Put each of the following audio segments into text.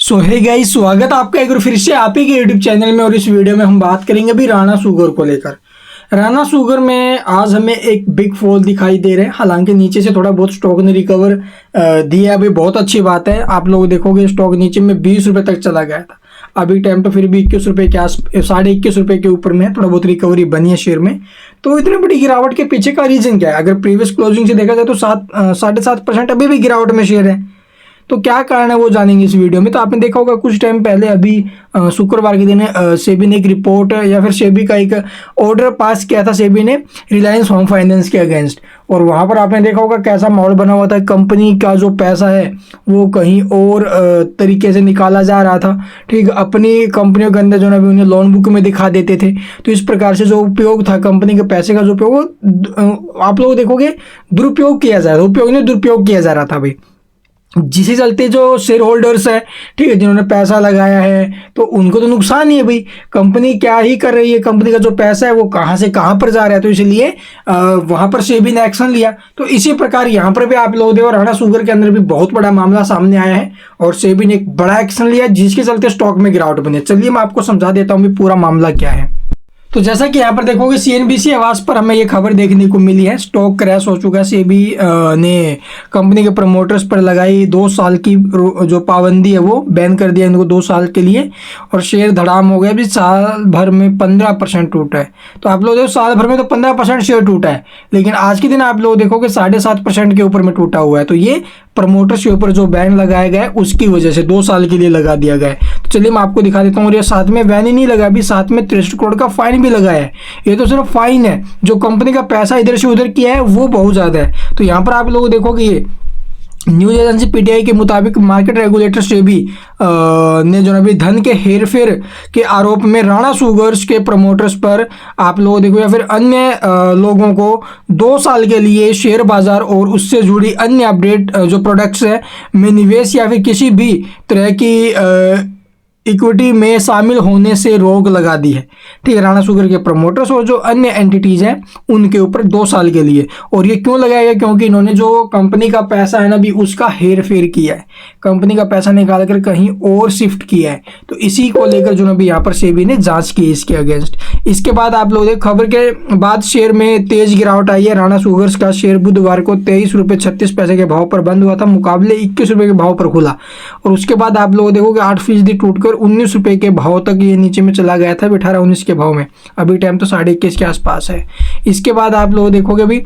सो hey guys, स्वागत है आपका एक बार फिर से आप ही के यूट्यूब चैनल में। और इस वीडियो में हम बात करेंगे अभी राणा शुगर को लेकर। राणा शुगर में आज हमें एक बिग फॉल दिखाई दे रहा है। हालांकि नीचे से थोड़ा बहुत स्टॉक ने रिकवर दिया, अभी बहुत अच्छी बात है। आप लोग देखोगे स्टॉक नीचे में 20 रुपए तक चला गया था। अभी टाइम तो फिर भी 21 रुपए के आस 21.5 रुपए के ऊपर में है। थोड़ा बहुत रिकवरी बनी है शेयर में। तो इतनी बड़ी गिरावट के पीछे का रीजन क्या है? अगर प्रीवियस क्लोजिंग से देखा जाए तो 7.5% अभी भी गिरावट में शेयर है। तो क्या कारण है वो जानेंगे इस वीडियो में। तो आपने देखा होगा कुछ टाइम पहले अभी शुक्रवार के दिन सेबी ने एक रिपोर्ट या फिर सेबी का एक ऑर्डर पास किया था सेबी ने रिलायंस होम फाइनेंस के अगेंस्ट। और वहां पर आपने देखा होगा कैसा माहौल बना हुआ था। कंपनी का जो पैसा है वो कहीं और तरीके से निकाला जा रहा था। ठीक, अपनी कंपनियों के अंदर जो है उन्हें लोन बुक में दिखा देते थे। तो इस प्रकार से जो उपयोग था कंपनी के पैसे का, जो उपयोग आप लोग देखोगे दुरुपयोग किया जा रहा था। उपयोग नहीं, दुरुपयोग किया जा रहा था भाई। जिसके चलते जो शेयर होल्डर्स है, ठीक है, जिन्होंने पैसा लगाया है, तो उनको तो नुकसान ही है भाई। कंपनी क्या ही कर रही है, कंपनी का जो पैसा है वो कहाँ से कहाँ पर जा रहा है। तो इसलिए वहां पर सेबी ने एक्शन लिया। तो इसी प्रकार यहाँ पर भी आप लोग देखो राणा शुगर के अंदर भी बहुत बड़ा मामला सामने आया है और सेबी ने एक बड़ा एक्शन लिया जिसके चलते स्टॉक में गिरावट बनी। चलिए मैं आपको समझा देता हूँ पूरा मामला क्या है। तो जैसा कि यहाँ पर देखोगे सीएनबीसी आवाज पर हमें ये खबर देखने को मिली है। स्टॉक क्रैश हो चुका है। सेबी ने कंपनी के प्रमोटर्स पर लगाई 2 साल की जो पाबंदी है वो बैन कर दिया इनको 2 साल के लिए। और शेयर धड़ाम हो गया। अभी साल भर में 15% टूटा है। तो आप लोग देखो साल भर में तो 15% शेयर टूटा है, लेकिन आज के दिन आप लोग देखोगे 7.5% के ऊपर में टूटा हुआ है। तो ये प्रमोटर्स के ऊपर जो बैन लगाया गया है उसकी वजह से 2 साल के लिए लगा दिया गया है। तो चलिए मैं आपको दिखा देता हूँ। और ये साथ में बैन ही नहीं लगा, अभी साथ में 63 करोड़ का फाइन भी लगाया है। ये तो सिर्फ फाइन है, जो कंपनी का पैसा इधर से उधर किया है वो बहुत ज्यादा है। तो यहाँ पर आप लोग देखोगे ये न्यूज एजेंसी पीटीआई के मुताबिक मार्केट रेगुलेटर सेबी ने जो अभी धन के हेरफेर के आरोप में राणा शुगर्स के प्रमोटर्स पर आप लोग देखो या फिर अन्य लोगों को 2 साल के लिए शेयर बाजार और उससे जुड़ी अन्य अपडेट जो प्रोडक्ट्स है में निवेश या फिर किसी भी तरह की इक्विटी में शामिल होने से रोक लगा दी है। ठीक है, राणा शुगर के प्रमोटर्स और जो अन्य एंटिटीज हैं उनके ऊपर 2 साल के लिए। और ये क्यों लगाया गया? क्योंकि इन्होंने जो कंपनी का पैसा है ना भी उसका हेर फेर किया है। कंपनी का पैसा निकाल कर कहीं और शिफ्ट किया है। तो इसी को लेकर जो भी यहाँ पर सेबी ने जांच की इसके अगेंस्ट। इसके बाद आप लोग खबर के बाद शेयर में तेज गिरावट आई है। राणा शुगर्स का शेयर बुधवार को 23.36 के भाव पर बंद हुआ था, मुकाबले 21 रुपये के भाव पर खुला। और उसके बाद आप लोग देखोगे 8% टूटकर 19 रुपए के भाव तक ये नीचे में चला गया था। 18-19 के भाव में। अभी टाइम तो 21.5 के आसपास है। इसके बाद आप लोग देखोगे अभी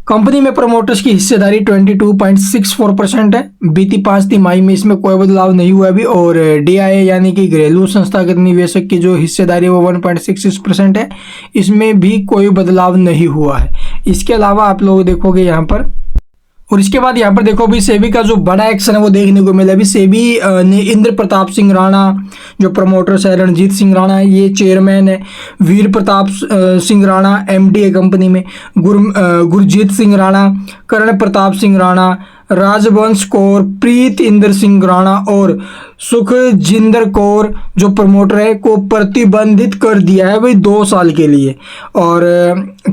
कंपनी में प्रमोटर्स की हिस्सेदारी 22.64% है। बीती 5 तिमाही में इसमें कोई बदलाव नहीं हुआ अभी। और डीआईए यानी कि घरेलू संस्थागत निवेशक की जो हिस्सेदारी है वो 1.66% है। इसमें भी कोई बदलाव नहीं हुआ है। इसके अलावा आप लोग देखोगे यहाँ पर, और इसके बाद यहाँ पर देखो अभी सेबी का जो बड़ा एक्शन है वो देखने को मिला। अभी सेबी ने इंद्र प्रताप सिंह राणा जो प्रमोटर्स है, रणजीत सिंह राणा ये चेयरमैन है, वीर प्रताप सिंह राणा एमडी है कंपनी में, गुरजीत सिंह राणा, कर्ण प्रताप सिंह राणा, राजवंश कौर, प्रीत इंदर सिंह राणा और सुखजिंदर कौर जो प्रमोटर है को प्रतिबंधित कर दिया है भाई 2 साल के लिए। और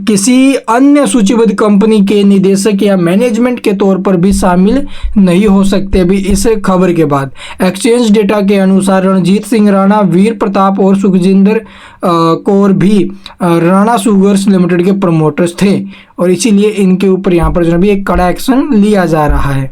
किसी अन्य सूचीबद्ध कंपनी के निदेशक या मैनेजमेंट के तौर पर भी शामिल नहीं हो सकते अभी इस खबर के बाद। एक्सचेंज डेटा के अनुसार रणजीत सिंह राणा, वीर प्रताप और सुखजिंदर कौर भी राणा शुगर्स लिमिटेड के प्रमोटर्स थे और इसीलिए इनके ऊपर यहाँ पर जो भी एक कड़ा एक्शन लिया जा रहा है।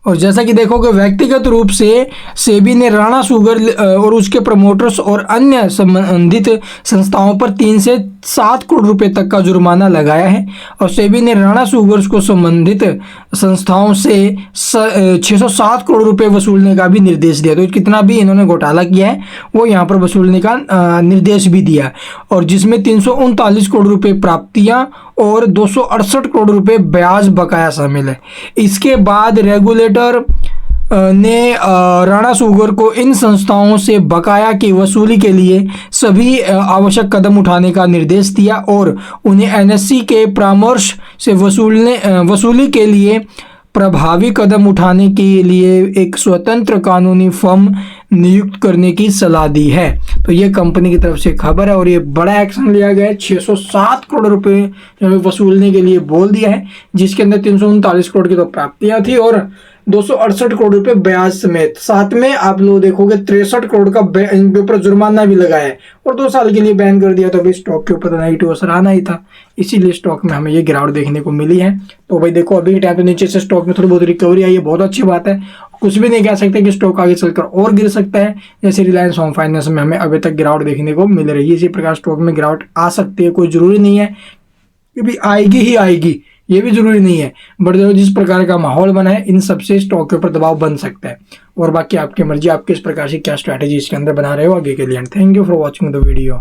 और जैसा कि देखोगे व्यक्तिगत रूप से सेबी ने राणा शुगर और उसके प्रमोटर्स और अन्य संबंधित संस्थाओं पर 3 से 7 करोड़ रुपए तक का जुर्माना लगाया है। और सेबी ने राणा शुगर्स को संबंधित संस्थाओं से 607 करोड़ रुपए वसूलने का भी निर्देश दिया। तो कितना भी इन्होंने घोटाला किया है वो यहाँ पर वसूलने का निर्देश भी दिया। और जिसमें 339 करोड़ रुपए प्राप्तियां और 268 करोड़ रुपए ब्याज बकाया शामिल है। इसके बाद रेगुलेटर ने राणा शुगर को इन संस्थाओं से बकाया की वसूली के लिए सभी आवश्यक कदम उठाने का निर्देश दिया और उन्हें एनएससी के परामर्श से वसूली के लिए प्रभावी कदम उठाने के लिए एक स्वतंत्र कानूनी फर्म नियुक्त करने की सलाह दी है। तो ये कंपनी की तरफ से खबर है और ये बड़ा एक्शन लिया गया है। 607 करोड़ रुपए वसूलने के लिए बोल दिया है, जिसके अंदर 339 करोड़ की तो प्राप्तियां थी और 268 करोड़ रुपए ब्याज समेत। साथ में आप लोग देखोगे 63 करोड़ का इनके ऊपर जुर्माना भी लगा है और 2 साल के लिए बैन कर दिया। तो अभी स्टॉक के ऊपर नेगेटिव असर आना ही था, इसीलिए स्टॉक में हमें ये गिरावट देखने को मिली है। तो भाई देखो अभी के टाइम पे नीचे से स्टॉक में थोड़ी बहुत रिकवरी आई है, बहुत अच्छी बात है। कुछ भी नहीं कह सकते कि स्टॉक आगे चलकर और गिर सकता है। जैसे रिलायंस होम फाइनेंस में हमें अभी तक गिरावट देखने को मिल रही है, इसी प्रकार स्टॉक में गिरावट आ सकती है। कोई जरूरी नहीं है कि भी आएगी ही आएगी, ये भी जरूरी नहीं है। बट जिस प्रकार का माहौल बना है इन सबसे स्टॉक के ऊपर दबाव बन सकता है। और बाकी आपकी मर्जी, आप किस प्रकार से क्या स्ट्रैटेजी इसके अंदर बना रहे हो आगे के लिए। Thank you for watching the video.